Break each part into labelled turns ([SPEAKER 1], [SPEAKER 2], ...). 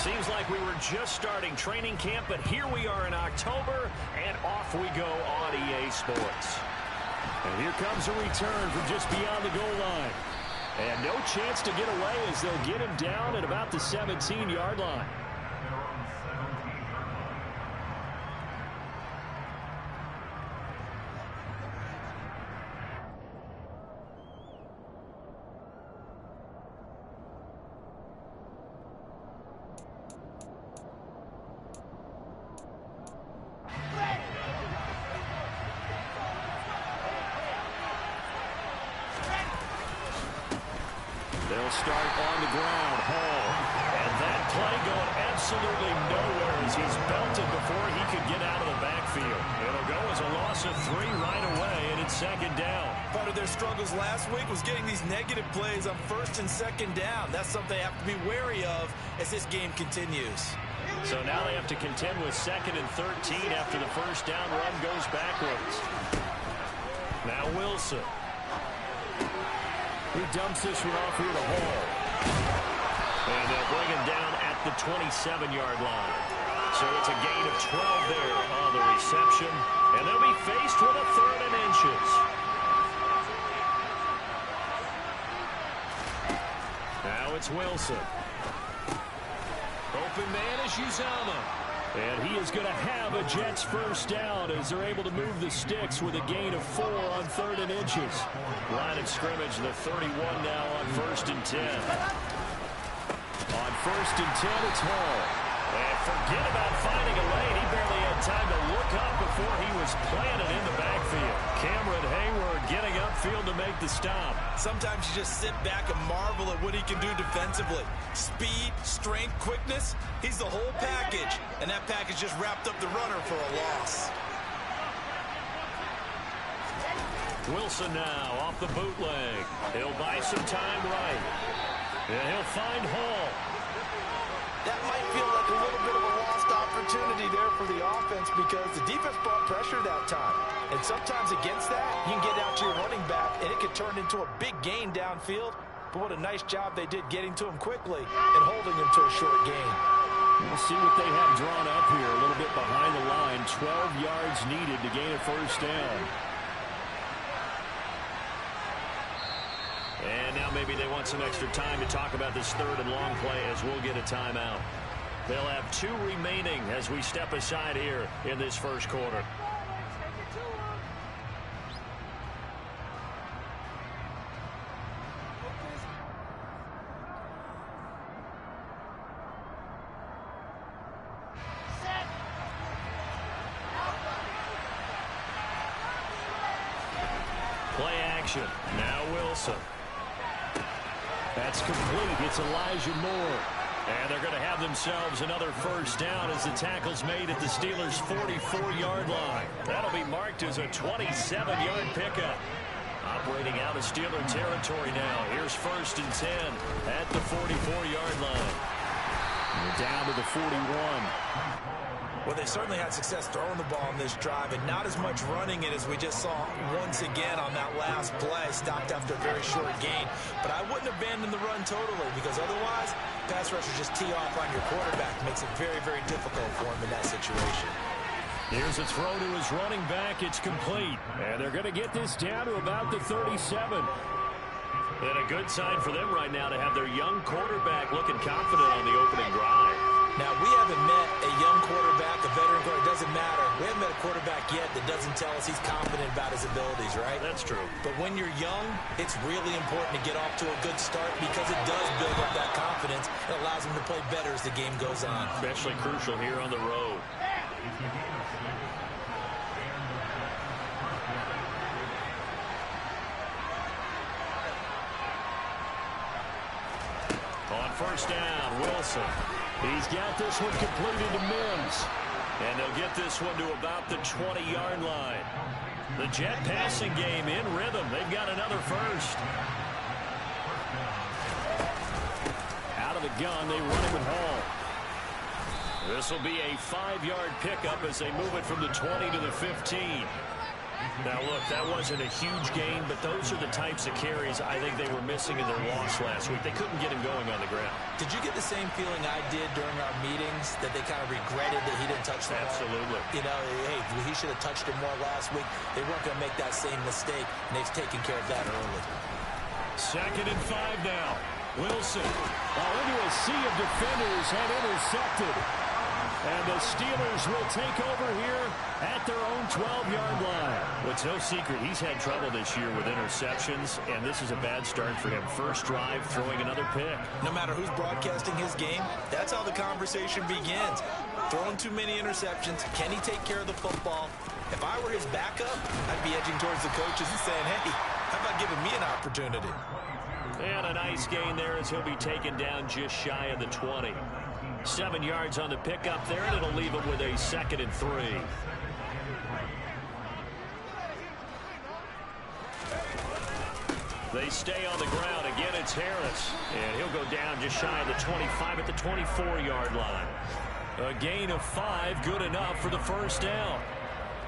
[SPEAKER 1] Seems like we were just starting training camp, but here we are in October, and off we go on EA Sports. And here comes a return from just beyond the goal line. And no chance to get away as they'll get him down at about the 17-yard line. They'll start on the ground. Hall. And that play going absolutely nowhere as he's belted before he could get out of the backfield. It'll go as a loss of 3 right away, and it's second down.
[SPEAKER 2] Part of their struggles last week was getting these negative plays on first and second down. That's something they have to be wary of as this game continues.
[SPEAKER 1] So now they have to contend with second and 13 after the first down run goes backwards. Now Wilson. He dumps this one off here to Hall. And they'll bring him down at the 27-yard line. So it's a gain of 12 there on the reception. And they'll be faced with a 3rd and inches. Now it's Wilson. Open man is Uzama. And he is going to have a Jets first down as they're able to move the sticks with a gain of 4 on 3rd and inches. Line of scrimmage, the 31 now on 1st and 10. On 1st and 10, it's Hall. And forget about finding a lane. He barely had time to look up before he was planted in the backfield. Cameron Hayward getting upfield to make the stop.
[SPEAKER 2] Sometimes you just sit back and marvel at what he can do defensively. Speed, strength, quickness, he's the whole package. And that package just wrapped up the runner for a loss.
[SPEAKER 1] Wilson now off the bootleg. He'll buy some time right. And he'll find Hall.
[SPEAKER 2] That might feel like a little bit of a lost opportunity there for the offense because the defense brought pressure that time. And sometimes against that, you can get out to your running back, and it could turn into a big gain downfield. But what a nice job they did getting to him quickly and holding him to a short gain.
[SPEAKER 1] We'll see what they have drawn up here a little bit behind the line. 12 yards needed to gain a first down. And now maybe they want some extra time to talk about this 3rd and long play as we'll get a timeout. They'll have 2 remaining as we step aside here in this first quarter. Play action. Now Wilson. That's complete. It's Elijah Moore. And they're going to have themselves another first down as the tackle's made at the Steelers' 44-yard line. That'll be marked as a 27-yard pickup. Operating out of Steeler territory now. Here's 1st and 10 at the 44-yard line. And down to the 41.
[SPEAKER 2] Well, they certainly had success throwing the ball on this drive and not as much running it as we just saw once again on that last play. Stopped after a very short gain. But I wouldn't abandon the run totally because otherwise, pass rushers just tee off on your quarterback. Makes it very, very difficult for him in that situation.
[SPEAKER 1] Here's a throw to his running back. It's complete. And they're going to get this down to about the 37. And a good sign for them right now to have their young quarterback looking confident on the opening drive.
[SPEAKER 2] Now, we haven't met a young quarterback, a veteran quarterback. It doesn't matter. We haven't met a quarterback yet that doesn't tell us he's confident about his abilities, right?
[SPEAKER 1] That's true.
[SPEAKER 2] But when you're young, it's really important to get off to a good start because it does build up that confidence and allows him to play better as the game goes on.
[SPEAKER 1] Especially crucial here on the road. On first down, Wilson. He's got this one completed to Mims. And they'll get this one to about the 20-yard line. The Jet passing game in rhythm. They've got another first. Out of the gun, they run it with Hall. This will be a 5-yard pickup as they move it from the 20 to the 15. Now, look, that wasn't a huge gain, but those are the types of carries I think they were missing in their loss last week. They couldn't get him going on the ground.
[SPEAKER 2] Did you get the same feeling I did during our meetings, that they kind of regretted that he didn't touch the ball?
[SPEAKER 1] Absolutely.
[SPEAKER 2] You know, hey, he should have touched it more last week. They weren't going to make that same mistake, and they've taken care of that early.
[SPEAKER 1] 2nd and 5 now. Wilson. Into a sea of defenders and intercepted. And the Steelers will take over here at their own 12-yard line. Well, it's no secret he's had trouble this year with interceptions, and this is a bad start for him. First drive, throwing another pick.
[SPEAKER 2] No matter who's broadcasting his game, that's how the conversation begins. Throwing too many interceptions. Can he take care of the football? If I were his backup, I'd be edging towards the coaches and saying, hey, how about giving me an opportunity?
[SPEAKER 1] And a nice gain there as he'll be taken down just shy of the 20. 7 yards on the pickup there, and it'll leave him with a 2nd and 3. They stay on the ground. Again, it's Harris. And he'll go down just shy of the 25 at the 24-yard line. A gain of 5, good enough for the first down.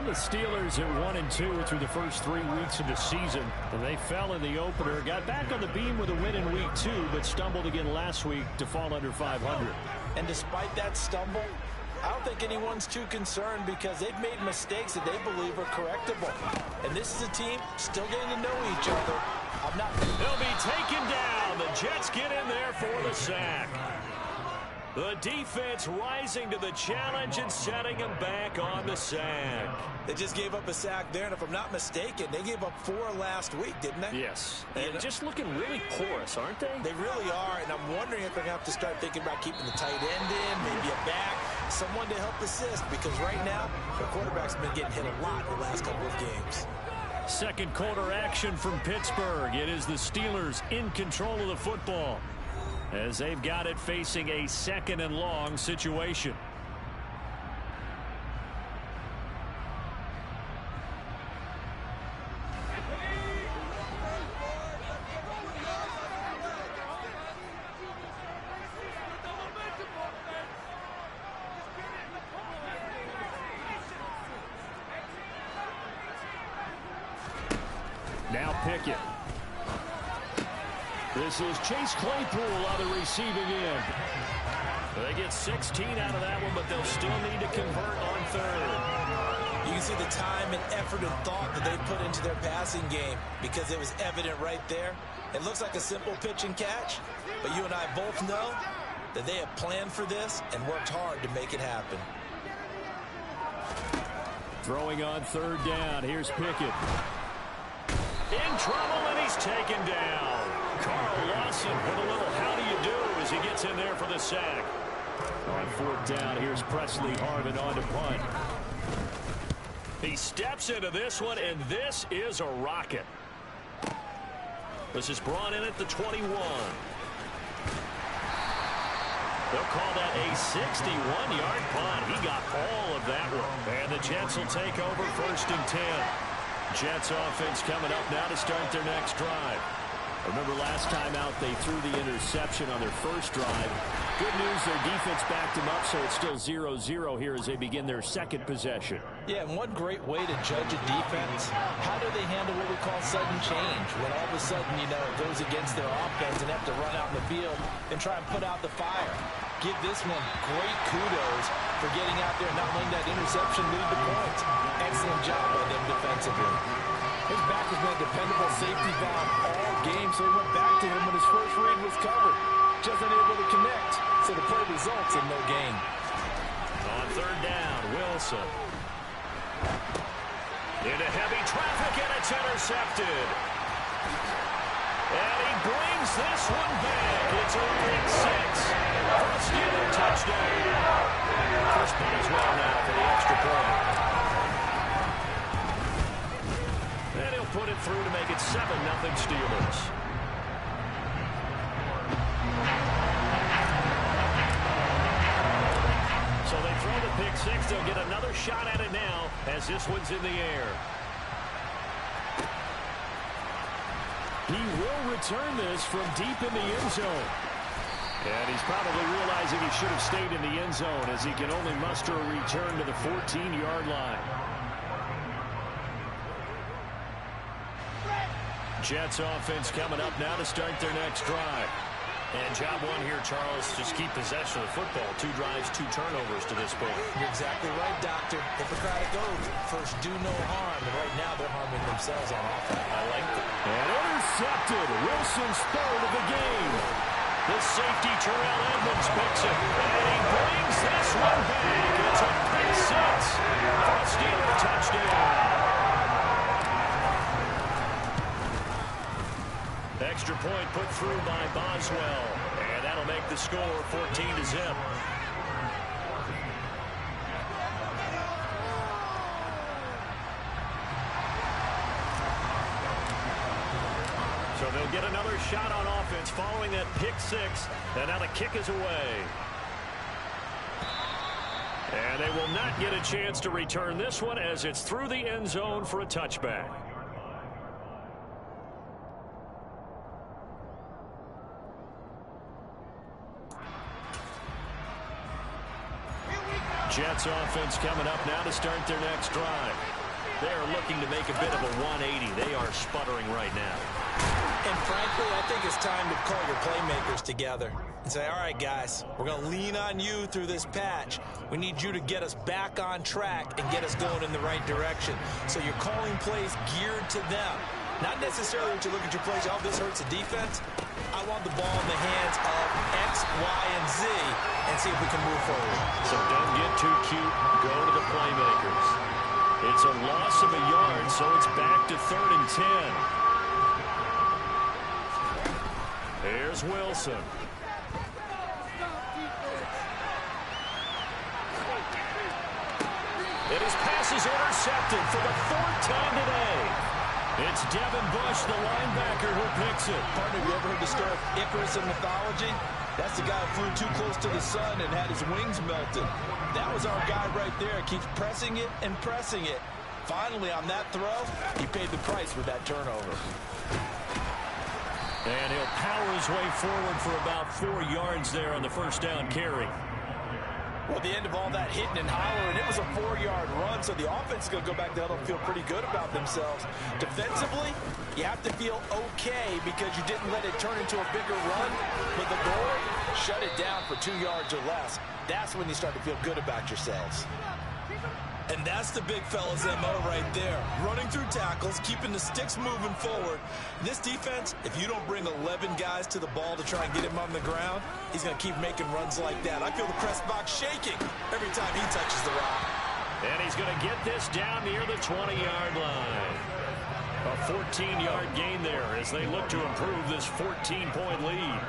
[SPEAKER 1] The Steelers at 1-2 through the first 3 weeks of the season. And they fell in the opener, got back on the beam with a win in week 2, but stumbled again last week to fall under 500.
[SPEAKER 2] And despite that stumble, I don't think anyone's too concerned because they've made mistakes that they believe are correctable. And this is a team still getting to know each other.
[SPEAKER 1] He'll be taken down. The Jets get in there for the sack. The defense rising to the challenge and setting him back on the sack.
[SPEAKER 2] They just gave up a sack there, and if I'm not mistaken, they gave up 4 last week, didn't they?
[SPEAKER 1] Yes. And just looking really porous, aren't they?
[SPEAKER 2] They really are, and I'm wondering if they're going to have to start thinking about keeping the tight end in, maybe a back, someone to help assist, because right now, their quarterback's been getting hit a lot in the last couple of games.
[SPEAKER 1] Second quarter action from Pittsburgh. It is the Steelers in control of the football, as they've got it facing a 2nd and long situation. Now Pickett. This is Chase Claypool on the receiving end. They get 16 out of that one, but they'll still need to convert on 3rd.
[SPEAKER 2] You can see the time and effort and thought that they put into their passing game because it was evident right there. It looks like a simple pitch and catch, but you and I both know that they have planned for this and worked hard to make it happen.
[SPEAKER 1] Throwing on 3rd down. Here's Pickett. In trouble, and he's taken down. Carl Lawson with a little how do you do as he gets in there for the sack. On 4th down, here's Presley Harvin on to punt. He steps into this one, and this is a rocket. This is brought in at the 21. They'll call that a 61-yard punt. He got all of that one. And the Jets will take over 1st and 10. Jets offense coming up now to start their next drive. Remember last time out they threw the interception on their first drive. Good news, their defense backed them up, so it's still 0-0 here as they begin their 2nd possession.
[SPEAKER 2] Yeah, and one great way to judge a defense, how do they handle what we call sudden change? When all of a sudden, you know, it goes against their offense and have to run out in the field and try and put out the fire. Give this one great kudos for getting out there and not letting that interception lead to points. Excellent job by them defensively. His back has been a dependable safety valve all game, so he went back to him when his first read was covered. Just unable to connect, so the play results in no gain.
[SPEAKER 1] On 3rd down, Wilson. Into heavy traffic, and it's intercepted. And he brings this one back. It's a big 6 for a Steeler touchdown. First punt as well now for the extra point. And he'll put it through to make it 7-0 Steelers. So they throw the pick 6. They'll get another shot at it now as this one's in the air. He will return this from deep in the end zone. And he's probably realizing he should have stayed in the end zone as he can only muster a return to the 14-yard line. Jets offense coming up now to start their next drive.
[SPEAKER 2] And job one here, Charles, just keep possession of the football. 2 drives, 2 turnovers to this point. You're exactly right, Doctor. Hippocratic oath. First, do no harm. And right now, they're harming themselves on offense. I like that.
[SPEAKER 1] And intercepted. Wilson's third of the game. The safety, Terrell Edmonds, picks it. And he brings this one back. It's a pick 6 for a Steeler touchdown. Extra point put through by Boswell. And that'll make the score 14-0. So they'll get another shot on offense following that pick 6. And now the kick is away. And they will not get a chance to return this one as it's through the end zone for a touchback. Jets offense coming up now to start their next drive. They are looking to make a bit of a 180. They are sputtering right now.
[SPEAKER 2] And frankly, I think it's time to call your playmakers together and say, all right, guys, we're going to lean on you through this patch. We need you to get us back on track and get us going in the right direction. So you're calling plays geared to them. Not necessarily what you look at your plays, oh, this hurts the defense. I want the ball in the hands of X, Y, and Z and see if we can move forward.
[SPEAKER 1] So don't get too cute. Go to the playmakers. It's a loss of a yard, so it's back to 3rd and 10. Here's Wilson. And his pass is intercepted for the 4th time today. It's Devin Bush, the linebacker, who picks it.
[SPEAKER 2] Partner, you ever heard the story of Icarus in mythology? That's the guy who flew too close to the sun and had his wings melted. That was our guy right there. Keeps pressing it and pressing it. Finally, on that throw, he paid the price with that turnover.
[SPEAKER 1] And he'll power his way forward for about 4 yards there on the first down carry.
[SPEAKER 2] Well, at the end of all that hitting and hollering, it was a 4-yard run, so the offense is going to go back to huddle and feel pretty good about themselves. Defensively, you have to feel okay because you didn't let it turn into a bigger run. But the goal, shut it down for 2 yards or less. That's when you start to feel good about yourselves. And that's the big fella's MO right there. Running through tackles, keeping the sticks moving forward. This defense, if you don't bring 11 guys to the ball to try and get him on the ground, he's going to keep making runs like that. I feel the press box shaking every time he touches the rock.
[SPEAKER 1] And he's going to get this down near the 20-yard line. A 14-yard gain there as they look to improve this 14-point lead.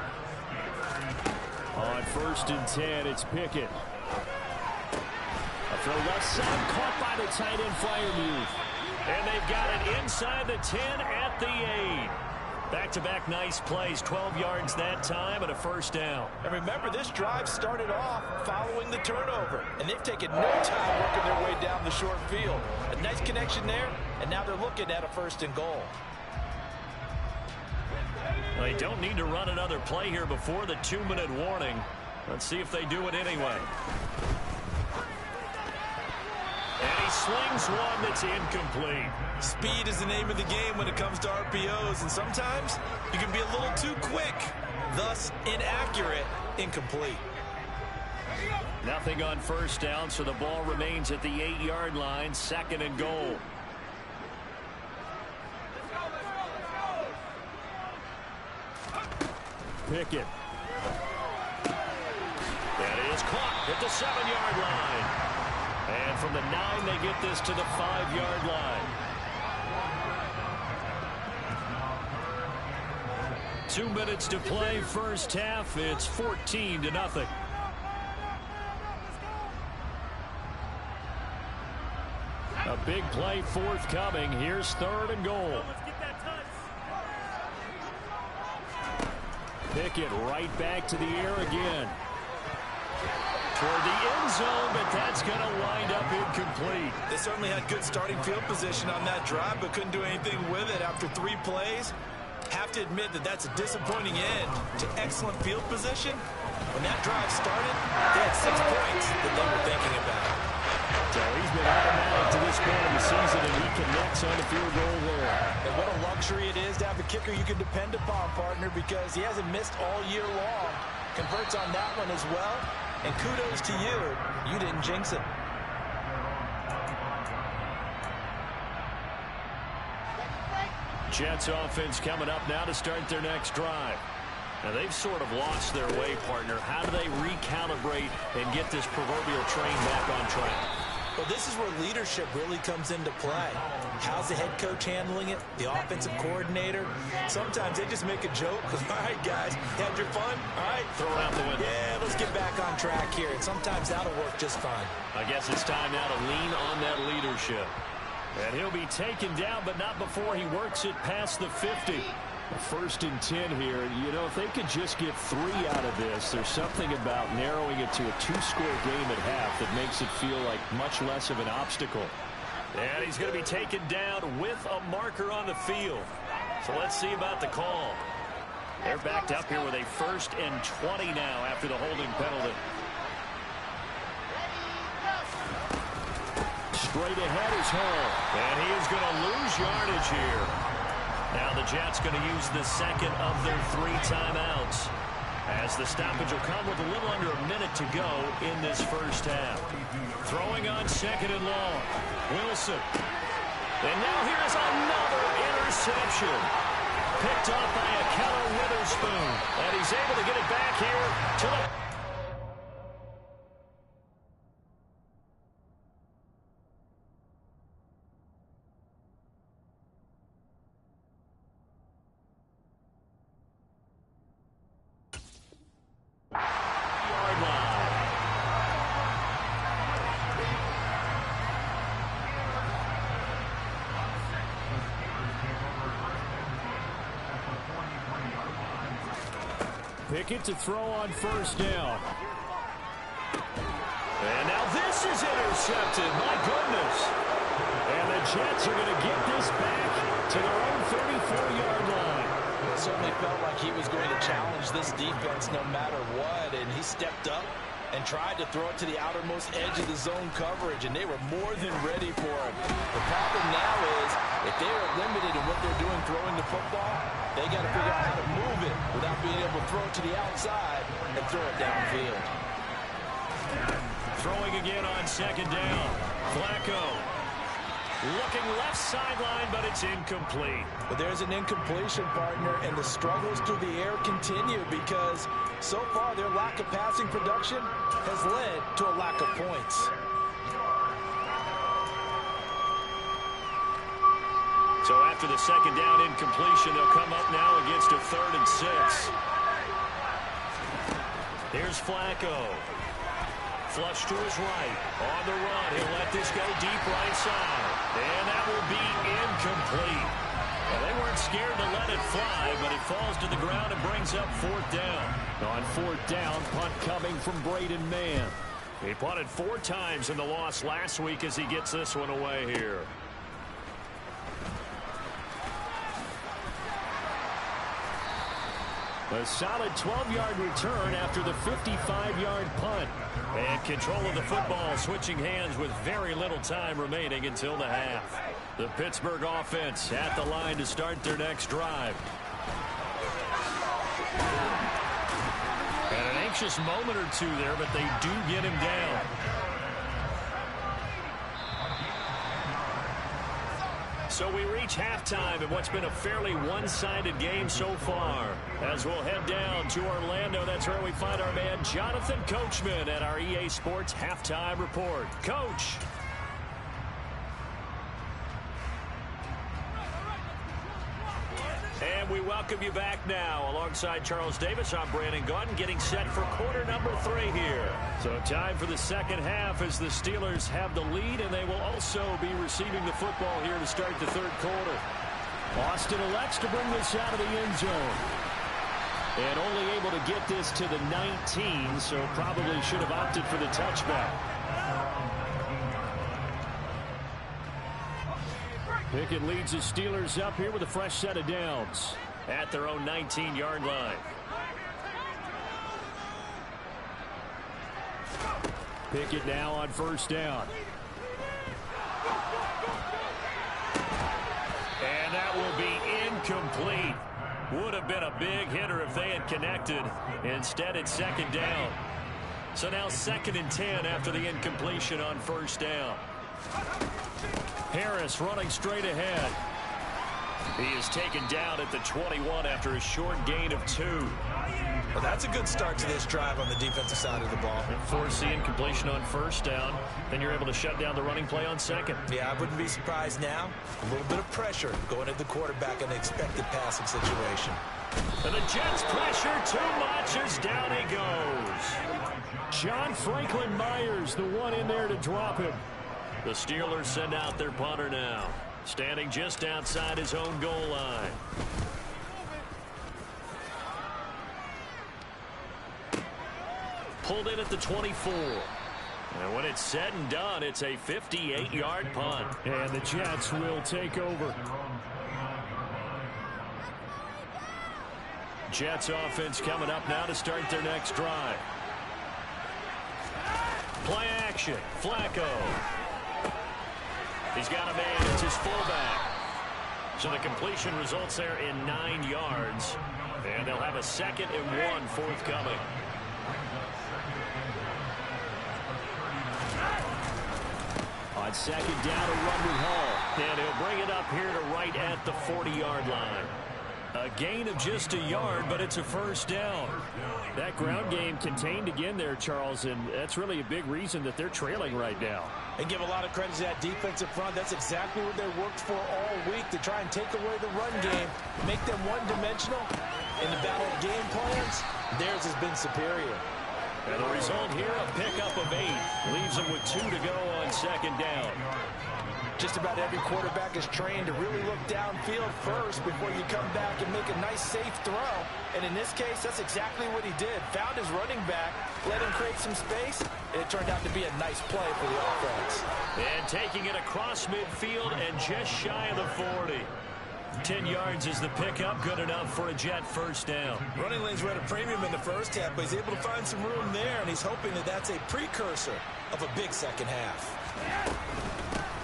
[SPEAKER 1] On 1st and 10, it's Pickett. From left side, caught by the tight end Freiermuth. And they've got it inside the 10 at the 8. Back-to-back nice plays, 12 yards that time and a first down.
[SPEAKER 2] And remember, this drive started off following the turnover. And they've taken no time working their way down the short field. A nice connection there, and now they're looking at a 1st and goal.
[SPEAKER 1] They don't need to run another play here before the 2-minute warning. Let's see if they do it anyway. And he slings one that's incomplete.
[SPEAKER 2] Speed is the name of the game when it comes to RPOs, and sometimes you can be a little too quick, thus inaccurate, incomplete.
[SPEAKER 1] Nothing on first down, so the ball remains at the 8-yard line, 2nd and goal. Pickett. That is caught at the 7-yard line. And from the 9, they get this to the 5-yard line. 2 minutes to play, first half. It's 14-0. A big play forthcoming. Here's 3rd and goal. Pickett right back to the air again. Toward the end zone, but that's going to wind up incomplete.
[SPEAKER 2] They certainly had good starting field position on that drive, but couldn't do anything with it after 3 plays. Have to admit that that's a disappointing end to excellent field position. When that drive started, they had 6 points that they were thinking about.
[SPEAKER 1] So he's been automatic to this point of the season, and he connects on the field goal there.
[SPEAKER 2] And what a luxury it is to have a kicker you can depend upon, partner, because he hasn't missed all year long. Converts on that one as well. And kudos to you. You didn't jinx it.
[SPEAKER 1] Jets offense coming up now to start their next drive. Now, they've sort of lost their way, partner. How do they recalibrate and get this proverbial train back on track?
[SPEAKER 2] Well, this is where leadership really comes into play. How's the head coach handling it? The offensive coordinator? Sometimes they just make a joke because, all right, guys, you had your fun? All right.
[SPEAKER 1] Throw it out the window.
[SPEAKER 2] Yeah, let's get back on track here. And sometimes that'll work just fine.
[SPEAKER 1] I guess it's time now to lean on that leadership. And he'll be taken down, but not before he works it past the 50. First and 10 here. You know, if they could just get 3 out of this, there's something about narrowing it to a 2-score game at half that makes it feel like much less of an obstacle. And he's going to be taken down with a marker on the field. So let's see about the call. They're backed up here with a 1st and 20 now after the holding penalty. Straight ahead is Hall. And he is going to lose yardage here. Now the Jets going to use the second of their 3 timeouts, as the stoppage will come with a little under a minute to go in this first half. Throwing on 2nd and long. Wilson. And now here's another interception. Picked off by a Keller Witherspoon. And he's able to get it back here to the... Pickett to throw on 1st down. And now this is intercepted. My goodness. And the Jets are going to get this back to their own 34-yard line.
[SPEAKER 2] It certainly felt like he was going to challenge this defense no matter what, and he stepped up and tried to throw it to the outermost edge of the zone coverage, and they were more than ready for it. The problem now is, if they are limited in what they're doing throwing the football, they got to figure out how to move it without being able to throw it to the outside and throw it downfield.
[SPEAKER 1] Throwing again on 2nd down. Flacco. Looking left sideline, but it's incomplete.
[SPEAKER 2] But there's an incompletion, partner, and the struggles through the air continue because so far their lack of passing production has led to a lack of points.
[SPEAKER 1] So after the 2nd down incompletion, they'll come up now against a 3rd and 6. Here's Flacco. Flush to his right. On the run. He'll let this go deep right side. And that will be incomplete. Well, they weren't scared to let it fly, but it falls to the ground and brings up 4th down. On 4th down, punt coming from Braden Mann. He punted 4 times in the loss last week as he gets this one away here. A solid 12-yard return after the 55-yard punt. And control of the football switching hands with very little time remaining until the half. The Pittsburgh offense at the line to start their next drive. And an anxious moment or two there, but they do get him down. So we reach halftime in what's been a fairly one-sided game so far. As we'll head down to Orlando, that's where we find our man Jonathan Coachman at our EA Sports Halftime Report. Coach. And we welcome you back now. Alongside Charles Davis, I'm Brandon Gaudin, getting set for quarter number 3 here. So time for the second half as the Steelers have the lead, and they will also be receiving the football here to start the 3rd quarter. Austin elects to bring this out of the end zone. And only able to get this to the 19, so probably should have opted for the touchback. Pickett leads the Steelers up here with a fresh set of downs at their own 19-yard line. Pickett now on 1st down. Incomplete. Would have been a big hitter if they had connected. Instead, it's second down. So now 2nd and 10 after the incompletion on first down. Harris running straight ahead. He is taken down at the 21 after a short gain of 2.
[SPEAKER 2] Well, that's a good start to this drive on the defensive side of the ball.
[SPEAKER 1] Force the incompletion on first down. Then you're able to shut down the running play on second.
[SPEAKER 2] Yeah, I wouldn't be surprised now. A little bit of pressure going at the quarterback in the expected passing situation.
[SPEAKER 1] And the Jets pressure too much as down he goes.
[SPEAKER 3] John Franklin Myers, the one in there to drop him.
[SPEAKER 1] The Steelers send out their punter now, standing just outside his own goal line. Pulled in at the 24. And when it's said and done, it's a 58-yard punt.
[SPEAKER 3] And the Jets will take over.
[SPEAKER 1] Jets offense coming up now to start their next drive. Play action. Flacco. He's got a man. It's his fullback. So the completion results there in 9 yards. And they'll have a 2nd and 1 forthcoming.
[SPEAKER 3] On second down, a run with Hall.
[SPEAKER 1] And he'll bring it up here to right at the 40-yard line. A gain of just a yard, but it's a first down.
[SPEAKER 3] That ground game contained again there, Charles, and that's really a big reason that they're trailing right now.
[SPEAKER 2] And give a lot of credit to that defensive front. That's exactly what they worked for all week, to try and take away the run game, make them one-dimensional. In the battle of game plans, theirs has been superior.
[SPEAKER 1] And the result here, a pickup of 8. Leaves them with 2 to go on second down.
[SPEAKER 2] Just about every quarterback is trained to really look downfield first before you come back and make a nice, safe throw. And in this case, that's exactly what he did. Found his running back, let him create some space, and it turned out to be a nice play for the offense.
[SPEAKER 1] And taking it across midfield and just shy of the 40. 10 yards is the pickup, good enough for a Jet first down.
[SPEAKER 2] Running lanes were at a premium in the first half, but he's able to find some room there, and he's hoping that that's a precursor of a big second half.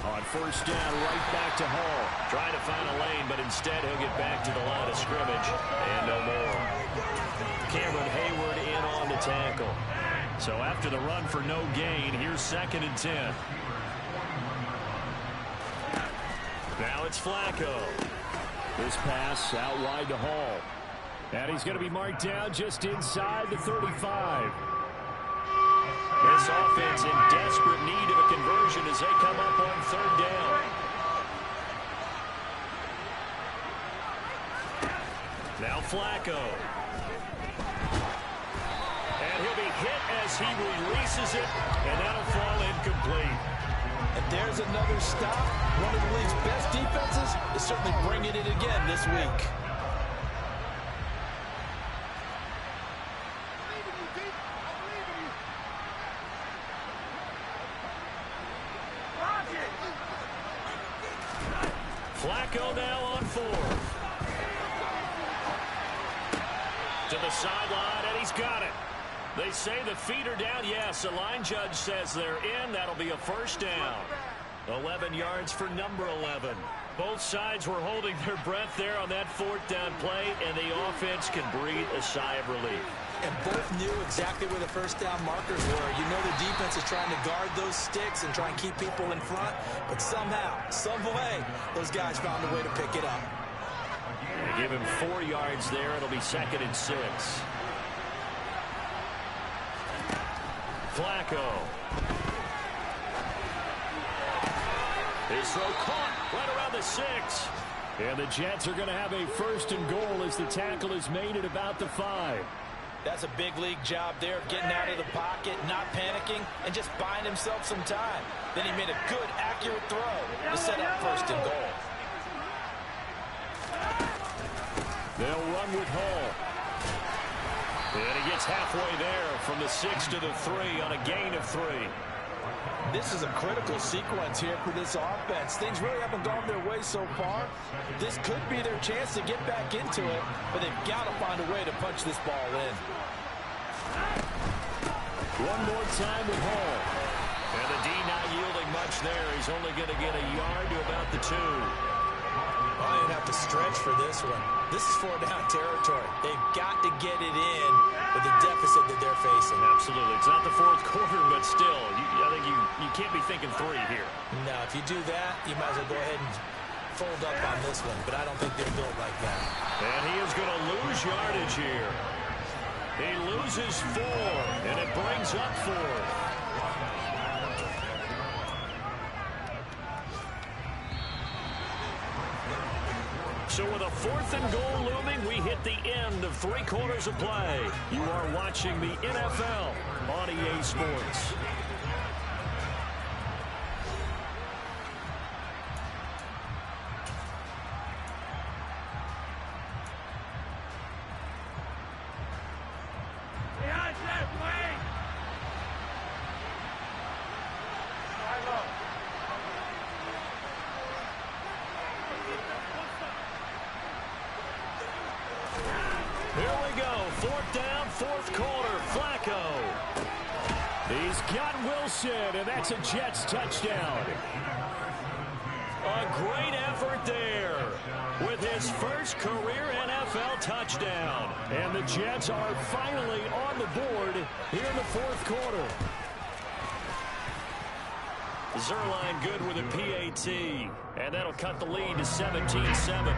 [SPEAKER 3] On first down, right back to Hall.
[SPEAKER 1] Trying to find a lane, but instead he'll get back to the line of scrimmage. And no more. Cameron Hayward in on the tackle. So after the run for no gain, here's 2nd and 10. Now it's Flacco.
[SPEAKER 3] This pass out wide to Hall. And he's going to be marked down just inside the 35.
[SPEAKER 1] This offense in desperate need of a conversion as they come up on 3rd down. Now Flacco. And he'll be hit as he releases it, and that'll fall incomplete.
[SPEAKER 2] And there's another stop. One of the league's best defenses is certainly bringing it again this week.
[SPEAKER 1] Flacco now on 4th. To the sideline, and he's got it. They say the feet are down. Yes, the line judge says they're in. That'll be a first down. 11 yards for number 11. Both sides were holding their breath there on that 4th down play, and the offense can breathe a sigh of relief.
[SPEAKER 2] And both knew exactly where the first down markers were. You know the defense is trying to guard those sticks and try and keep people in front, but somehow, some way, those guys found a way to pick it up.
[SPEAKER 1] They give him 4 yards there. It'll be 2nd and 6. Flacco. His throw caught right around the 6.
[SPEAKER 3] And the Jets are going to have a 1st and goal as the tackle is made at about the 5.
[SPEAKER 2] That's a big league job there of getting out of the pocket, not panicking, and just buying himself some time. Then he made a good, accurate throw to set up 1st and goal.
[SPEAKER 3] They'll run with Hall.
[SPEAKER 1] And he gets halfway there from the 6 to the 3 on a gain of 3.
[SPEAKER 2] This is a critical sequence here for this offense. Things really haven't gone their way so far. This could be their chance to get back into it, but they've got to find a way to punch this ball in.
[SPEAKER 3] One more time with Hall.
[SPEAKER 1] And the D not yielding much there. He's only going to get a yard to about the 2.
[SPEAKER 2] I didn't have to stretch for this one. This is 4-down territory. They've got to get it in with the deficit that they're facing.
[SPEAKER 3] Absolutely. It's not the fourth quarter, but still, I think you can't be thinking 3 here.
[SPEAKER 2] No, if you do that, you might as well go ahead and fold up on this one, but I don't think they're built like that.
[SPEAKER 3] And he is going to lose yardage here. He loses 4, and it brings up 4. So with a 4th and goal looming, we hit the end of 3 quarters of play. You are watching the NFL on EA Sports. Here we go. 4th down, 4th quarter. Flacco. He's got Wilson, and that's a Jets touchdown. A great effort there with his first career NFL touchdown. And the Jets are finally on the board here in the 4th quarter. Zerline good with a PAT, and that'll cut the lead to 17-7.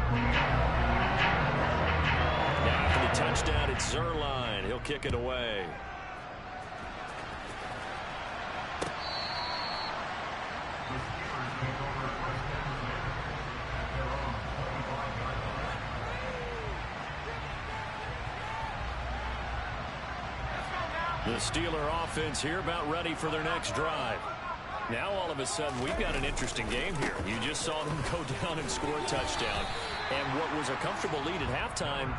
[SPEAKER 3] Now for the touchdown, it's Zerline. He'll kick it away. The Steeler offense here about ready for their next drive. Now all of a sudden we've got an interesting game here. You just saw them go down and score a touchdown. And what was a comfortable lead at halftime,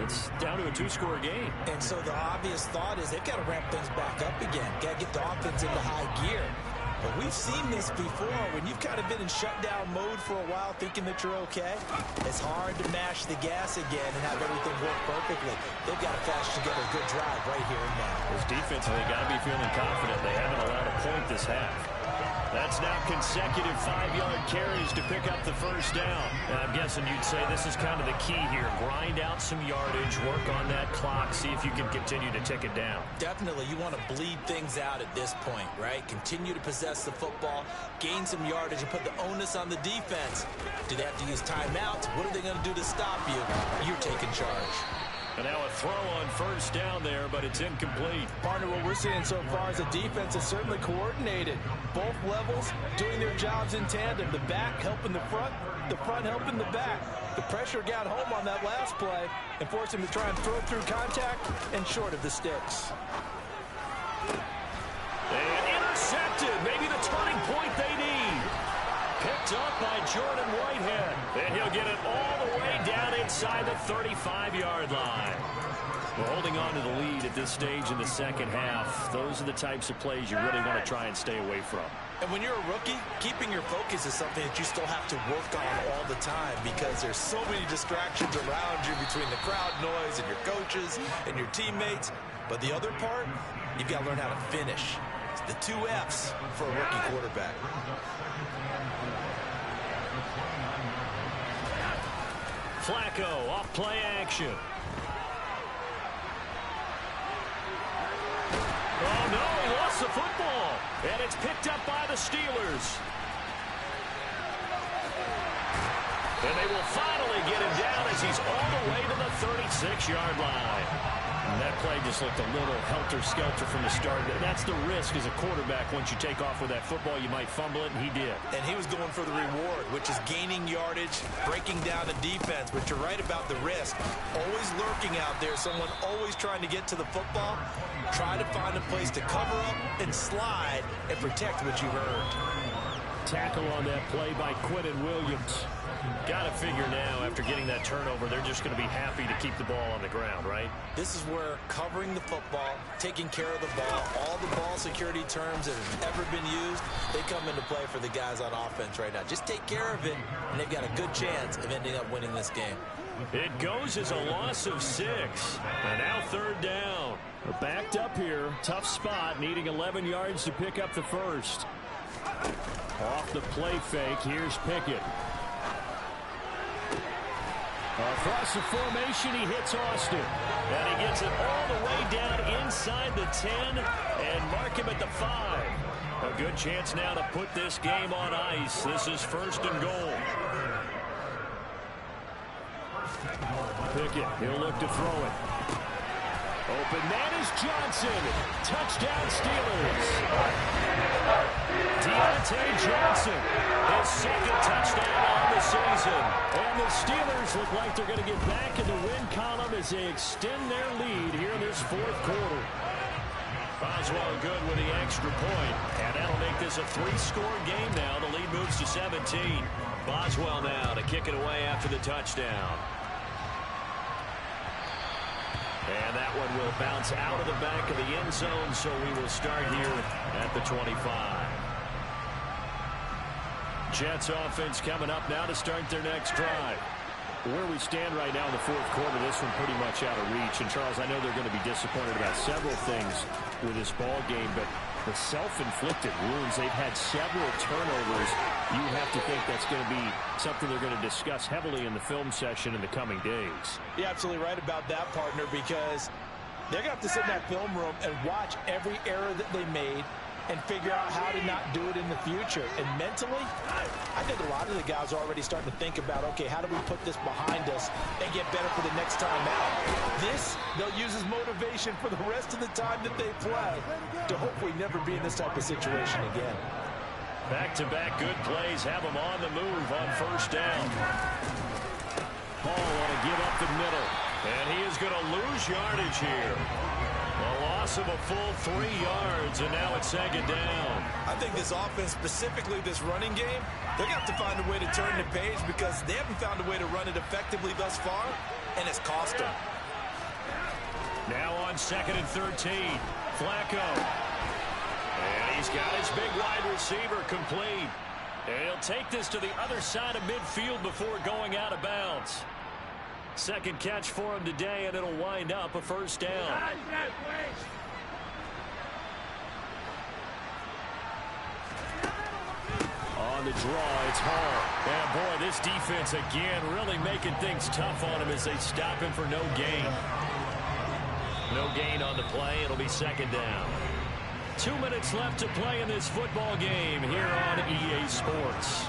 [SPEAKER 3] it's down to a 2-score game.
[SPEAKER 2] And so the obvious thought is they've got to ramp things back up again. Got to get the offense into high gear. But we've seen this before when you've kind of been in shutdown mode for a while thinking that you're okay. It's hard to mash the gas again and have everything work perfectly. They've got to flash together a good drive right here and now.
[SPEAKER 3] This defense, they got to be feeling confident. They haven't allowed a point this half. That's now consecutive 5-yard carries to pick up the first down. And I'm guessing you'd say this is kind of the key here. Grind out some yardage, work on that clock, see if you can continue to tick it down.
[SPEAKER 2] Definitely. You want to bleed things out at this point, right? Continue to possess the football, gain some yardage, and put the onus on the defense. Do they have to use timeouts? What are they going to do to stop you? You're taking charge.
[SPEAKER 3] And now a throw on first down there, but it's incomplete.
[SPEAKER 2] Partner, what we're seeing so far is the defense is certainly coordinated. Both levels doing their jobs in tandem. The back helping the front helping the back. The pressure got home on that last play and forced him to try and throw through contact and short of the sticks.
[SPEAKER 3] And intercepted. Maybe the turning point they need. Picked up by Jordan Whitehead. And he'll get it all the way down inside the 35-yard line. We're holding on to the lead at this stage in the second half. Those are the types of plays you really want to try and stay away from.
[SPEAKER 2] And when you're a rookie, keeping your focus is something that you still have to work on all the time because there's so many distractions around you between the crowd noise and your coaches and your teammates. But the other part, you've got to learn how to finish. It's the 2 F's for a rookie quarterback.
[SPEAKER 3] Flacco off play action. Oh, no, he lost the football. And it's picked up by the Steelers. And they will finally get him down as he's all the way to the 36-yard line. And that play just looked a little helter-skelter from the start. That's the risk as a quarterback. Once you take off with that football, you might fumble it, and he did.
[SPEAKER 2] And he was going for the reward, which is gaining yardage, breaking down the defense. But you're right about the risk. Always lurking out there, someone always trying to get to the football. Try to find a place to cover up and slide and protect what you earned.
[SPEAKER 3] Tackle on that play by Quinton Williams. Got to figure now, after getting that turnover, they're just going to be happy to keep the ball on the ground, right?
[SPEAKER 2] This is where covering the football, taking care of the ball, all the ball security terms that have ever been used, they come into play for the guys on offense right now. Just take care of it, and they've got a good chance of ending up winning this game.
[SPEAKER 3] It goes as a loss of 6. And now 3rd down. We're backed up here. Tough spot, needing 11 yards to pick up the first. Off the play fake, here's Pickett. Across the formation, he hits Austin. And he gets it all the way down inside the 10 and mark him at the 5. A good chance now to put this game on ice. This is 1st and goal. Pickett, he'll look to throw it. Open man is Johnson. Touchdown Steelers. Deontay Johnson, his 2nd touchdown on the season. And the Steelers look like they're going to get back in the win column as they extend their lead here in this 4th quarter. Boswell good with the extra point, and that'll make this a 3-score game now. The lead moves to 17. Boswell now to kick it away after the touchdown. And that one will bounce out of the back of the end zone, so we will start here at the 25. Jets offense coming up now to start their next drive. Where we stand right now in the 4th quarter, this one pretty much out of reach. And, Charles, I know they're going to be disappointed about several things with this ball game, but the self-inflicted wounds, they've had several turnovers. You have to think that's going to be something they're going to discuss heavily in the film session in the coming days.
[SPEAKER 2] You're absolutely right about that, partner, because they're going to have to sit in that film room and watch every error that they made and figure out how to not do it in the future. And mentally, I think a lot of the guys are already starting to think about, okay, how do we put this behind us and get better for the next time out? This, they'll use as motivation for the rest of the time that they play to hopefully never be in this type of situation again.
[SPEAKER 3] Back-to-back good plays have them on the move on 1st down. Paul want to give up the middle, and he is going to lose yardage here. A loss of a full 3 yards, and now it's 2nd down.
[SPEAKER 2] I think this offense, specifically this running game, they're going to have to find a way to turn the page because they haven't found a way to run it effectively thus far, and it's cost them.
[SPEAKER 3] Now on 2nd and 13, Flacco. And he's got his big wide receiver complete. And he'll take this to the other side of midfield before going out of bounds. 2nd catch for him today, and it'll wind up a 1st down. On the draw, it's Hall. And boy, this defense again really making things tough on him as they stop him for no gain. No gain on the play. It'll be 2nd down. 2 minutes left to play in this football game here on EA Sports.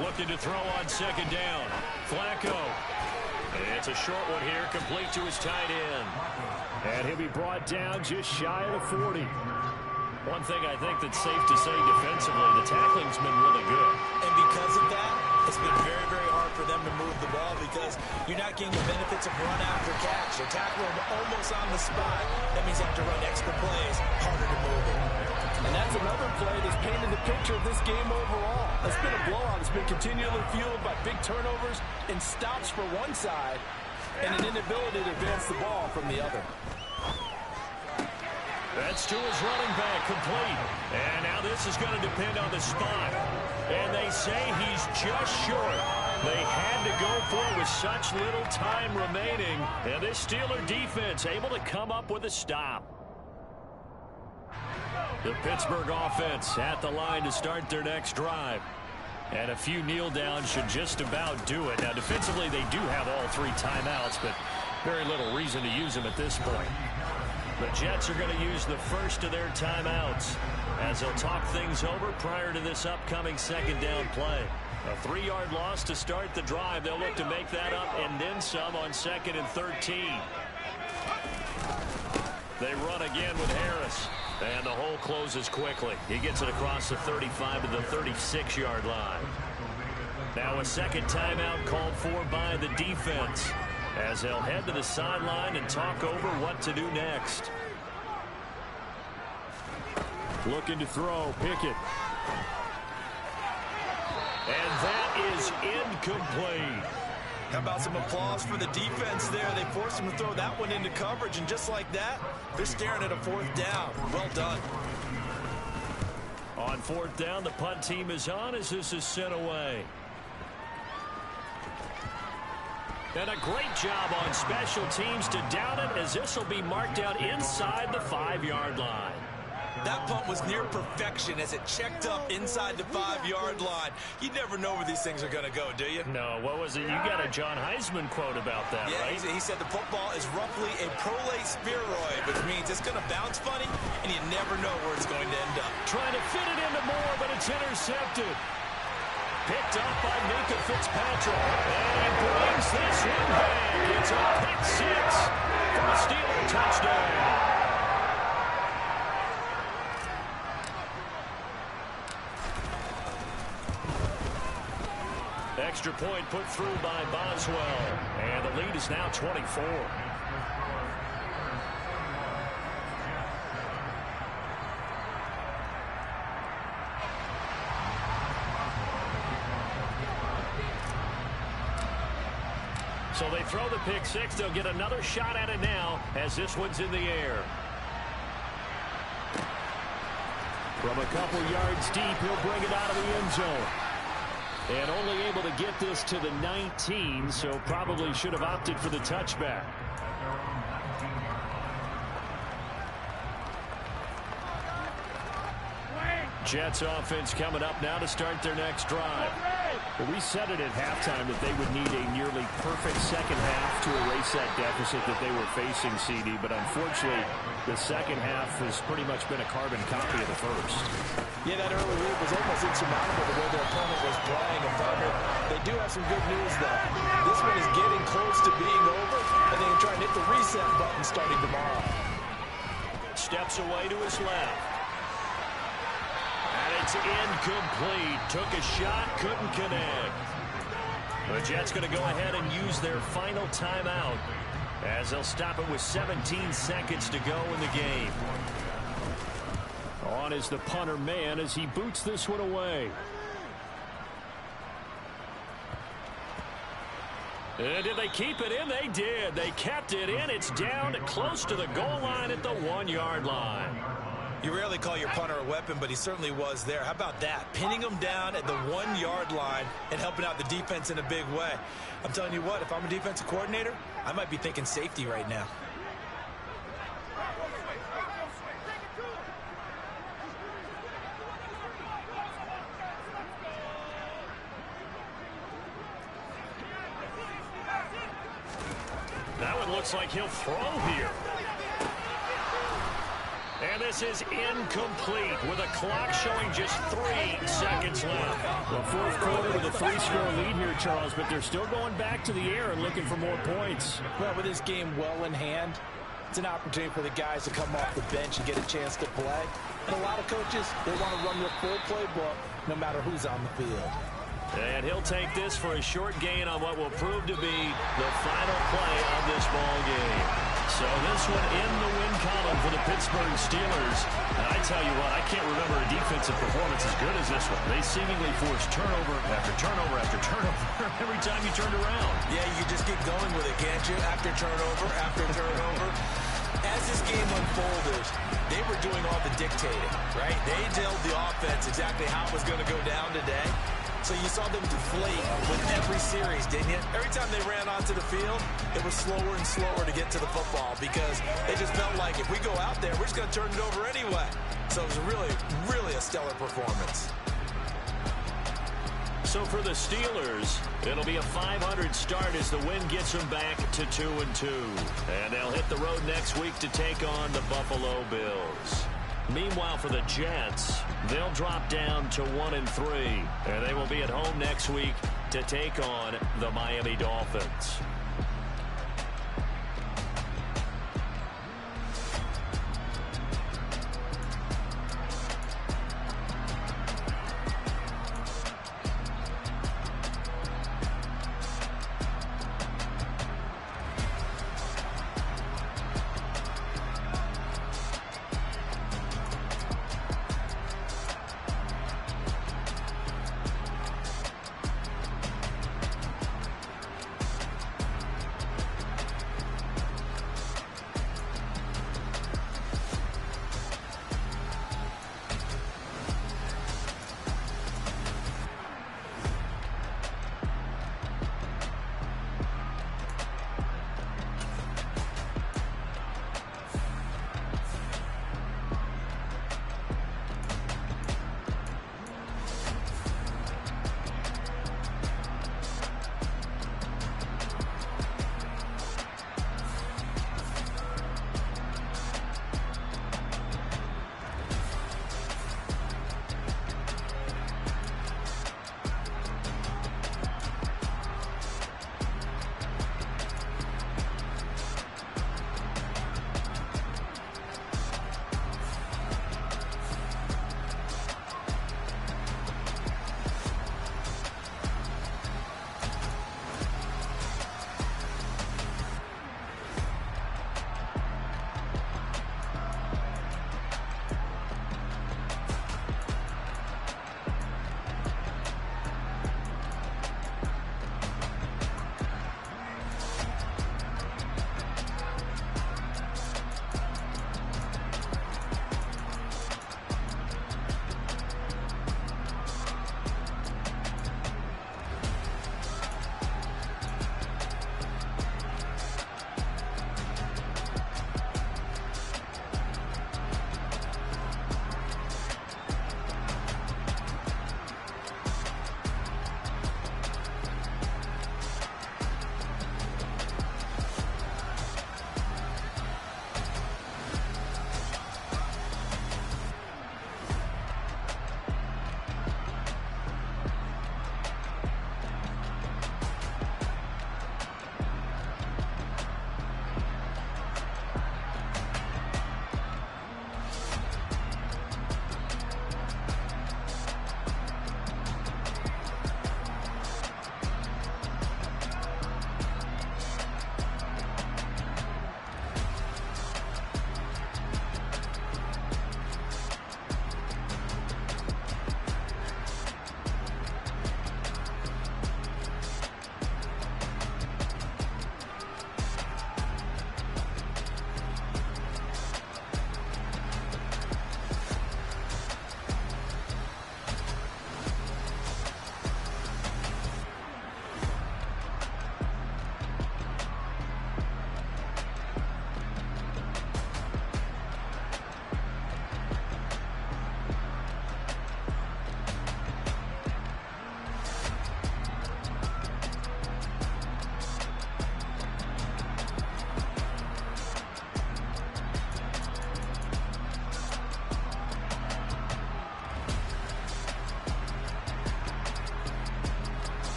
[SPEAKER 3] Looking to throw on 2nd down. Flacco. It's a short one here, complete to his tight end. And he'll be brought down just shy of the 40. One thing I think that's safe to say defensively, the tackling's been really good.
[SPEAKER 2] And because of that, it's been very, very hard for them to move the ball because you're not getting the benefits of run after catch. They're tackling them almost on the spot. That means you have to run extra plays, harder to move it.
[SPEAKER 4] And that's another play that's painted the picture of this game overall. It's been a blowout. It's been continually fueled by big turnovers and stops for one side and an inability to advance the ball from the other.
[SPEAKER 3] That's to his running back, complete. And now this is going to depend on the spot. And they say he's just short. They had to go for it with such little time remaining. And this Steeler defense able to come up with a stop. The Pittsburgh offense at the line to start their next drive. And a few kneel downs should just about do it. Now, defensively, they do have all 3 timeouts, but very little reason to use them at this point. The Jets are going to use the first of their timeouts as they'll talk things over prior to this upcoming 2nd down play. A 3-yard loss to start the drive. They'll look to make that up and then some on 2nd and 13. They run again with Harris. And the hole closes quickly. He gets it across the 35 to the 36-yard line. Now a 2nd timeout called for by the defense as they'll head to the sideline and talk over what to do next. Looking to throw, Pickett. And that is incomplete.
[SPEAKER 2] How about some applause for the defense there? They forced him to throw that one into coverage, and just like that, they're staring at a 4th down. Well done.
[SPEAKER 3] On 4th down, the punt team is on as this is sent away. And a great job on special teams to down it as this will be marked out inside the 5-yard line.
[SPEAKER 2] That punt was near perfection as it checked up inside the 5-yard line. You never know where these things are going to go, do you?
[SPEAKER 3] No, what was it? You got a John Heisman quote about that, right?
[SPEAKER 2] He said the football is roughly a prolate spheroid, which means it's going to bounce funny, and you never know where it's going to end up.
[SPEAKER 3] Trying to fit it into Moore, but it's intercepted. Picked up by Minka Fitzpatrick. And he brings this one back. It's a pick six for a Steeler touchdown. Extra point put through by Boswell. And the lead is now 24. So they throw the pick six. They'll get another shot at it now as this one's in the air. From a couple yards deep, he'll bring it out of the end zone. And only able to get this to the 19, so probably should have opted for the touchback. Jets offense coming up now to start their next drive. Well, we said it at halftime that they would need a nearly perfect second half to erase that deficit that they were facing, CD, but unfortunately the second half has pretty much been a carbon copy of the first.
[SPEAKER 4] Yeah, that early lead was almost insurmountable the way their opponent was playing. And Thunder, they do have some good news, though. This one is getting close to being over, and they can try and hit the reset button starting tomorrow.
[SPEAKER 3] Steps away to his left. And it's incomplete. Took a shot, couldn't connect. The Jets going to go ahead and use their final timeout as they'll stop it with 17 seconds to go in the game. On is the punter man as he boots this one away. And did they keep it in? They did. They kept it in. It's down close to the goal line at the 1-yard line.
[SPEAKER 2] You rarely call your punter a weapon, but he certainly was there. How about that? Pinning him down at the 1-yard line and helping out the defense in a big way. I'm telling you what, if I'm a defensive coordinator, I might be thinking safety right now.
[SPEAKER 3] That one looks like he'll throw here. And this is incomplete with a clock showing just 3 seconds left.
[SPEAKER 1] Well, fourth quarter with a 3-score lead here, Charles, but they're still going back to the air and looking for more points.
[SPEAKER 4] Well, with this game well in hand, it's an opportunity for the guys to come off the bench and get a chance to play. And a lot of coaches, they want to run their full playbook no matter who's on the field.
[SPEAKER 3] And he'll take this for a short gain on what will prove to be the final play of this ball game. So this one in the win column for the Pittsburgh Steelers. And I tell you what, I can't remember a defensive performance as good as this one. They seemingly forced turnover after turnover after turnover every time you turned around.
[SPEAKER 2] Yeah, you just keep going with it, can't you? After turnover, after turnover. As this game unfolded, they were doing all the dictating, right? They told the offense exactly how it was going to go down today. So you saw them deflate with every series, didn't you? Every time they ran onto the field, it was slower and slower to get to the football because they just felt like if we go out there, we're just going to turn it over anyway. So it was really a stellar performance.
[SPEAKER 3] So for the Steelers, it'll be a 500 start as the win gets them back to 2-2. And they'll hit the road next week to take on the Buffalo Bills. Meanwhile, for the Jets, they'll drop down to 1-3, and they will be at home next week to take on the Miami Dolphins.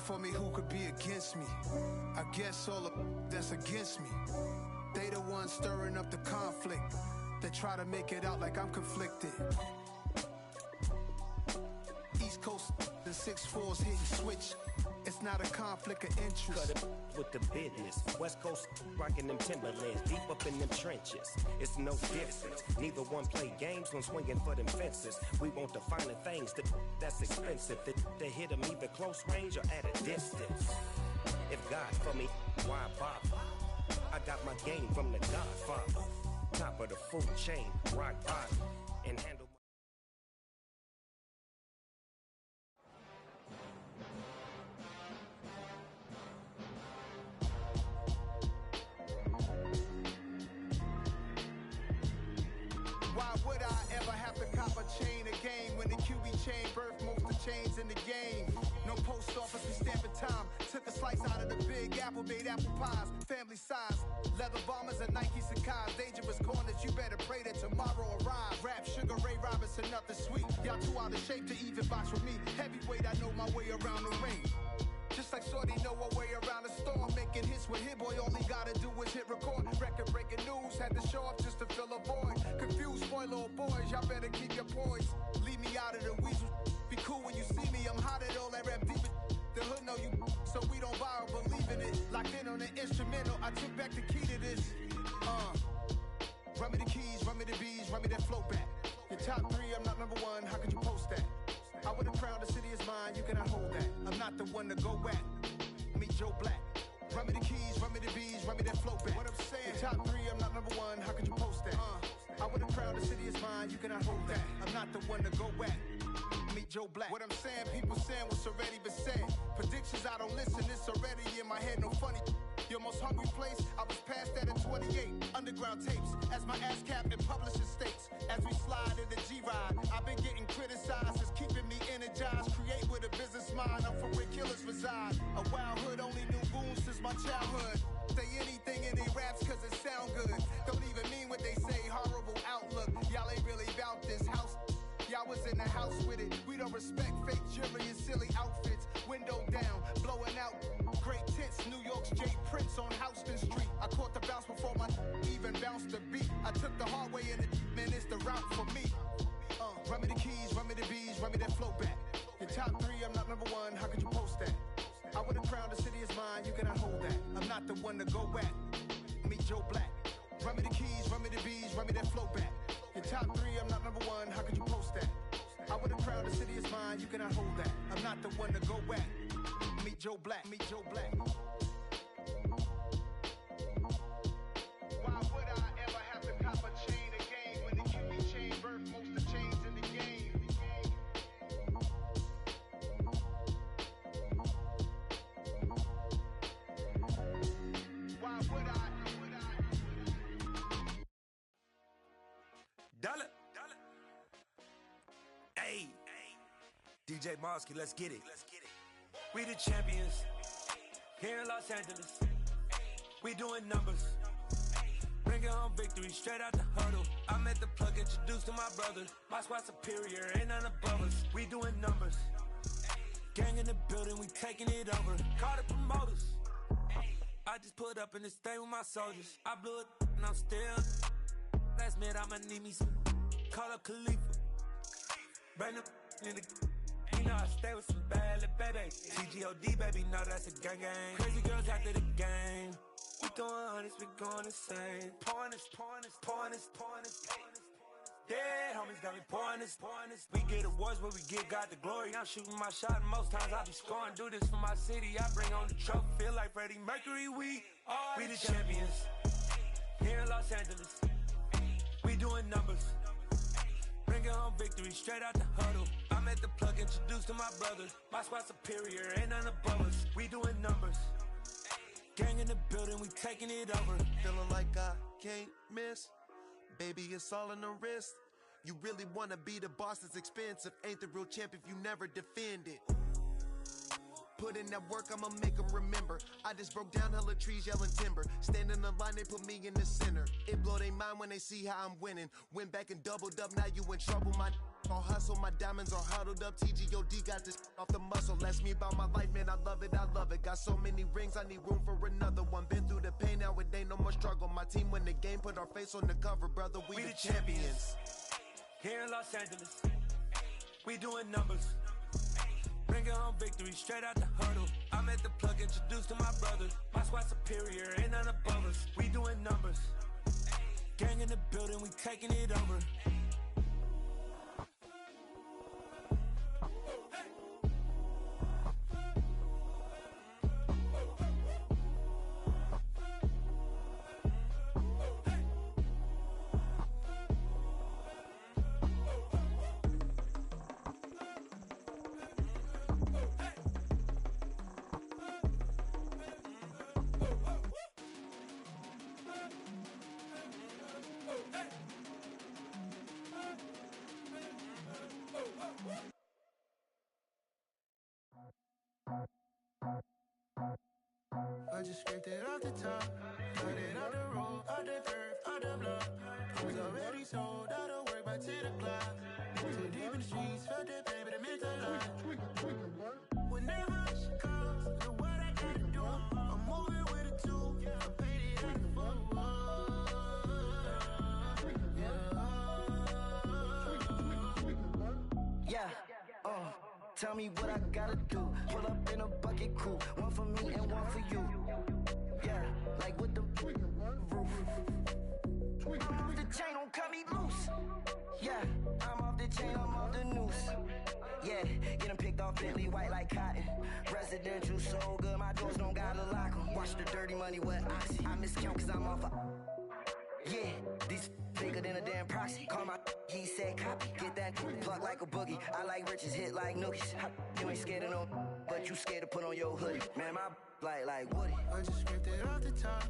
[SPEAKER 5] for me, who could be against me? I guess all of that's against me. They the ones stirring up the conflict. They try to make it out like I'm conflicted. East Coast, the 6'4s hitting switch. It's not a conflict of interest.
[SPEAKER 6] Cut it with the business. West Coast rocking them Timberlands, deep up in them trenches. It's no difference. Neither one play games when swinging for them fences. We want the finer things that's expensive. To hit them either close range or at a distance. If God for me, why bother? I got my game from the Godfather. Top of the food chain, rock bottom, and handle.
[SPEAKER 5] Why would I ever have to cop a chain again when the QB chain birthed most of the chains in the game? No post office, we stamping time. Took a slice out of the big apple, made apple pies, family size. Leather bombers and Nike Sacai's. Dangerous corners, you better pray that tomorrow arrives. Rap, Sugar Ray Robinson, nothing sweet. Y'all too out of shape to even box with me. Heavyweight, I know my way around the ring. Just like Shorty know her way around the storm. Making hits with Hit Boy, all he gotta do is hit record. Record breaking news, had to show up just to fill a void. Confused, spoiler boys, y'all better keep your poise. Leave me out of the weasel. Be cool when you see me, I'm hot at all that rap deep. The hood know you, so we don't borrow, believe in it. Locked in on the instrumental, I took back the key to this. Run me the keys, run me the bees, run me that flow back. Your top three, I'm not number one, how could you post that? I would have crowned the city is mine, you cannot hold that. I'm not the one to go at. Meet Joe Black. Run me the keys, run me the bees, run me that flow back. What I'm saying, your top three, I'm not number one, how could you post that? I would have crowned the city is mine, you cannot hold that. I'm not the one to go at. Meet Joe Black. What I'm saying, people saying what's already been said. Predictions, I don't listen, it's already in my head, no funny. Your most hungry place, I was past that at 28. Underground tapes, as my ass cap in publishing states. As we slide in the G-Ride, I've been getting criticized, it's keeping me energized. Create with a business mind, I'm from where killers reside. A wild hood, only knew goons since my childhood. Say anything in they raps cause it sound good. Don't even mean what they say, horrible outlook. Y'all ain't really about this house. Y'all was in the house with it. We don't respect fake jewelry and silly outfits. Window down, blowing out. Great tits, New York's J. Prince on Houston Street. I caught the bounce before my even bounced the beat. I took the hard way and man, it's the route for me. Run me the keys, run me the bees, run me that flow back. Your top three, I'm not number one, how could you post that? I would have crowned the city is mine, you cannot hold that. I'm not the one to go at. Meet Joe Black. Run me the keys, run me the bees, run me that flow back. Your top three, I'm not number one, how could you post that? I would have crowned the city is mine, you cannot hold that. I'm not the one to go at. Meet Joe Black, meet Joe Black. Why would I ever have to cop a chain again when the QB chain birthed most of the chains in the game? Why would I?
[SPEAKER 6] Dollar. Hey, DJ Mosky, let's get it. We the champions here in Los Angeles. We doing numbers. Bringing home victory straight out the huddle. I'm at the plug, introduced to my brother. My squad superior, ain't none above us. We doing numbers. Gang in the building, we taking it over. Call the promoters. I just put up in this thing with my soldiers. I blew it and I'm still. Last minute, I'ma need me some. Call up Khalifa. Bring them in the. You know I stay with some bad little baby. TGOD, baby, no, that's a gang gang. Crazy girls after the game. We throwing hundreds, we going insane. Pouring this. Yeah, homies got me pouring this. We get awards, but we give God the glory. I'm shooting my shot, and most times I be scoring. Do this for my city, I bring on the trophy. Feel like Freddie Mercury, we the champions. Here in Los Angeles, we doing numbers. Bringing home victory straight out the huddle. I'm at the plug, introduced to my brother. My squad superior, ain't none above us. We doing numbers. Gang in the building, we taking it over.
[SPEAKER 7] Feeling like I can't miss. Baby, it's all in the wrist. You really wanna be the boss, it's expensive. Ain't the real champ if you never defend it. Put in that work, I'ma make them remember. I just broke down hella trees, yelling timber. Stand in the line, they put me in the center. It blow their mind when they see how I'm winning. Went back and doubled up, now you in trouble. My all hustle, my diamonds are huddled up. TGOD got this off the muscle. Ask me about my life, man, I love it, I love it. Got so many rings, I need room for another one. Been through the pain, now it ain't no more struggle. My team win the game, put our face on the cover, brother. We the champions.
[SPEAKER 6] Here in Los Angeles, we doing numbers. Bringing home victory straight out the huddle. I'm at the plug, introduced to my brothers. My squad superior, ain't none above us. We doing numbers. Gang in the building, we taking it over.
[SPEAKER 5] I just scraped it off the top, cut it out the road, out the curve, out the block. I was already sold, out of work by 10 o'clock. Too deep in the streets, felt that pain, but it meant a lot. Whenever she calls, do what I gotta do. I'm moving with a two, I paid it out the full.
[SPEAKER 8] Yeah, tell me what I gotta do. Pull up in a bucket crew, one for me and one for you. Yeah, like with the roof. I'm off the chain, don't cut me loose. Yeah, I'm off the chain, I'm off the noose. Yeah, getting picked off Bentley white like cotton. Residential so good, my doors don't gotta lock 'em. Watch the dirty money with oxy. I miscount cause I'm off yeah, these bigger than a damn proxy. Call my he said copy. Get that plug like a boogie. I like riches, hit like nookies. You ain't scared of no, but you scared to put on your hoodie. Man, my like Woody.
[SPEAKER 5] I just scraped it off the top,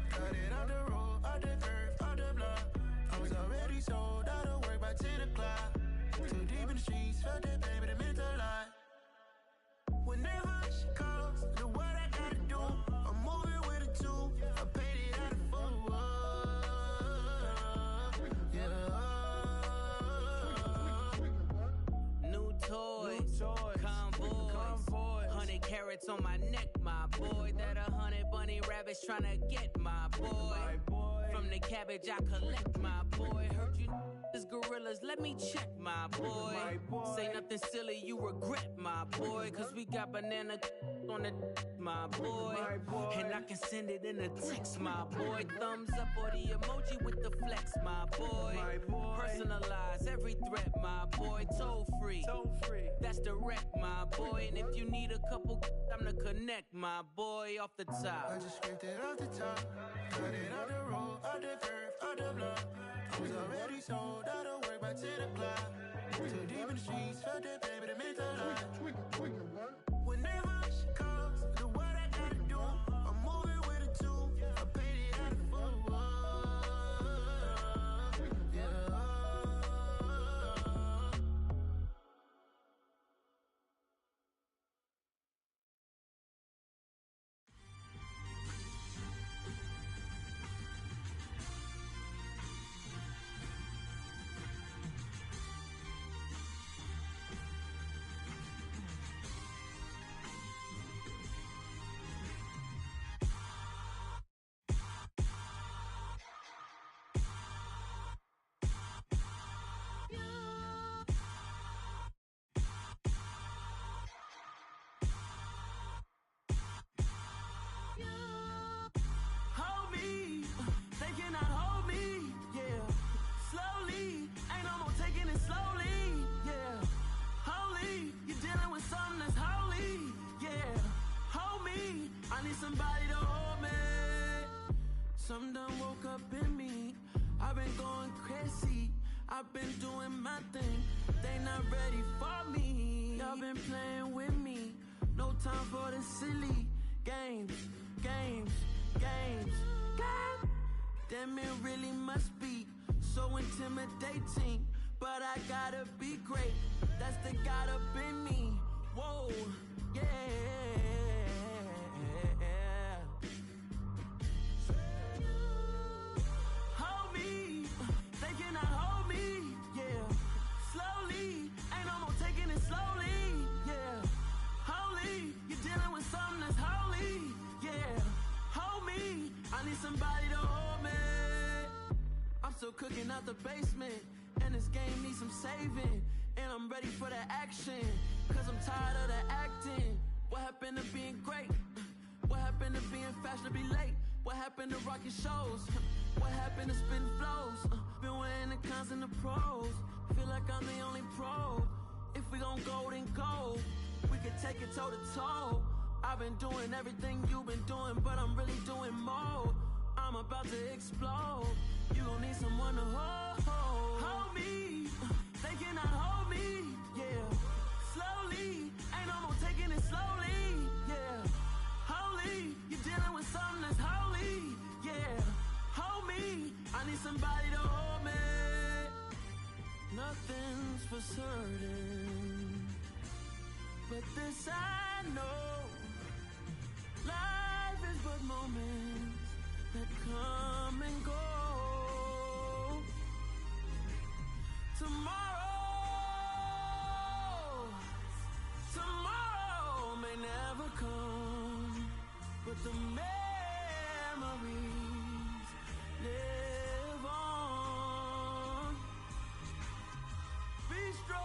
[SPEAKER 5] cut it out the road, out the curve, out the block. I was already sold, out of work by 10 o'clock. Too deep in the streets, felt that pain, but it meant a lot. Whenever she calls, do what I gotta do. I'm moving with a two, I paid it out of full.
[SPEAKER 9] New toys, convoys, 100 carats on my neck, my boy. That 100 bunny rabbits tryna get my boy. From the cabbage I collect, my boy. Heard you is gorillas, let me check, my boy. Say nothing silly, you regret, my boy. Cause we got banana on the my boy. And I can send it in a text, my boy. Thumbs up or the emoji with the flex, my boy. Personalize every threat, my boy. Toll free, that's direct, my boy. And if you need a couple, I'm to connect, my boy, off the top.
[SPEAKER 5] I just scraped it off the top, cut it out the road, out the curve, out the block. I was already sold, out of work by 10 o'clock. Too deep in the streets, felt that pain, but it meant a lot. Whenever she calls, do what I gotta do. I'm moving with a two, I paid it out of full.
[SPEAKER 10] Somebody to hold me. Some done woke up in me. I've been going crazy. I've been doing my thing. They not ready for me. Y'all been playing with me. No time for the silly games. God damn, it really must be so intimidating. But I gotta be great. That's the God up in me. Whoa, yeah. Hold me, they cannot hold me, yeah. Slowly, ain't no more taking it slowly, yeah. Holy, you're dealing with something that's holy, yeah. Hold me, I need somebody to hold me. I'm still cooking out the basement, and this game needs some saving. And I'm ready for the action, cause I'm tired of the acting. What happened to being great? What happened to being fashionably late? What happened to rocking shows? What happened to spitting flows? Been wearing the cons and the pros. Feel like I'm the only pro. If we gon' go, then go. We could take it toe to toe. I've been doing everything you've been doing, but I'm really doing more. I'm about to explode. You gon' need someone to hold me. They cannot hold me, yeah. Slowly, ain't no more taking it slowly, yeah. Holy, you're dealing with something that's holy, yeah. Hold me, I need somebody to hold me. Nothing's for certain, but this I know. Life is but moments that come and go. Tomorrow may never come, but the memories live on. Be strong,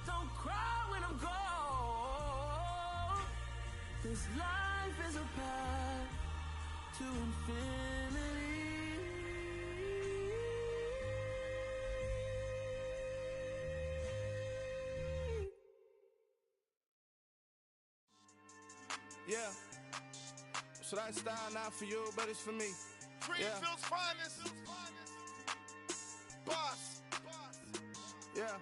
[SPEAKER 10] don't cry when I'm gone. This life is a path to infinity.
[SPEAKER 11] Yeah, so that style not for you, but it's for me.
[SPEAKER 12] Greenfield's finest. Boss.
[SPEAKER 11] Yeah.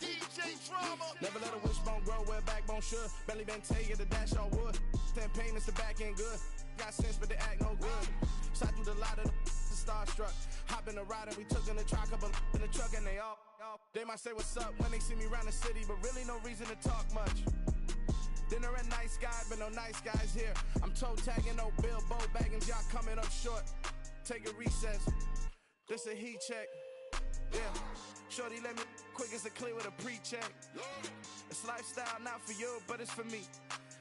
[SPEAKER 12] DJ Drama.
[SPEAKER 11] Never let a wishbone grow where backbone should. Belly been taking the dash all wood. 10 payments, the back end good. Got sense, but they act no good. Shot through the lot of the starstruck. Hop in the ride and we took in the truck, couple in the truck, and they might say what's up when they see me around the city, but really no reason to talk much. Dinner at Nice Guy, but no nice guys here. I'm toe tagging, no Bilbo baggins, y'all coming up short. Take a recess. This a heat check. Yeah. Shorty let me quick as a clear with a pre-check. It's lifestyle not for you, but it's for me.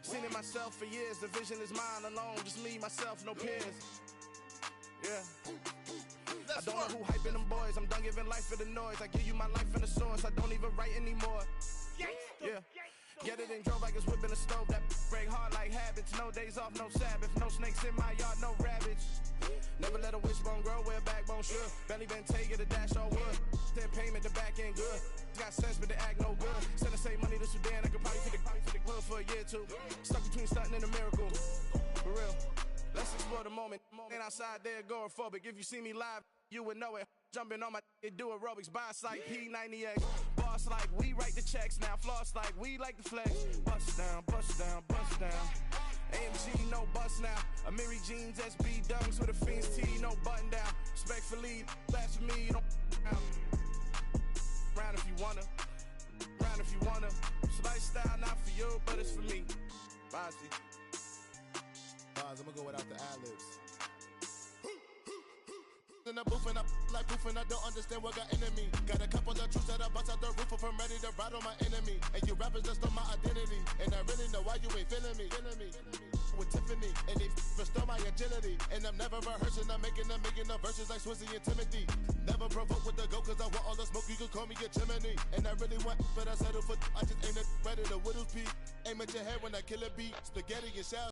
[SPEAKER 11] Seen it myself for years. The vision is mine alone. Just me, myself, no peers. Yeah. I don't know who hyping them boys. I'm done giving life for the noise. I give you my life in the source. I don't even write anymore. Yeah. Get it and drove like it's whipping a stove. That break hard like habits. No days off, no Sabbath. No snakes in my yard, no rabbits. Never let a wishbone grow where backbone should. Belly been taking the dash all wood. 10 payment, the back end good. Got sense, but they act no good. Send the same money to Sudan. I could probably take the hood for a year or two. Stuck between stunting and a miracle. For real. Let's explore the moment. Ain't outside there agoraphobic. If you see me live, you would know it. Jumping on my do aerobics, boss like P90X. Boss like we write the checks now. Floss like we like the flex. Bust down, bust down, bust down. AMG, no bust now. Amiri jeans, SB dunks with a Fiends tee, no button down. Respectfully, that's for me, you don't round if you wanna. Round if you wanna. It's lifestyle not for you, but it's for me. Bossy.
[SPEAKER 12] I'm gonna go without the ad-libs. In the booth and I like proof and I don't understand what got into me. Got a couple of truths that I bust out the roof if I'm ready to ride on my enemy. And you rappers just stole my identity, and I really know why you ain't feeling me. With Tiffany, and they restore my agility. And I'm never rehearsing, I'm making the verses like Swizzy and Timothy. Never provoke with the go, cause I want all the smoke, you can call me a chimney. And I really want, but I settle for, I just ain't ready to whittles pee. Aim at your head when I kill a beat, spaghetti and shell.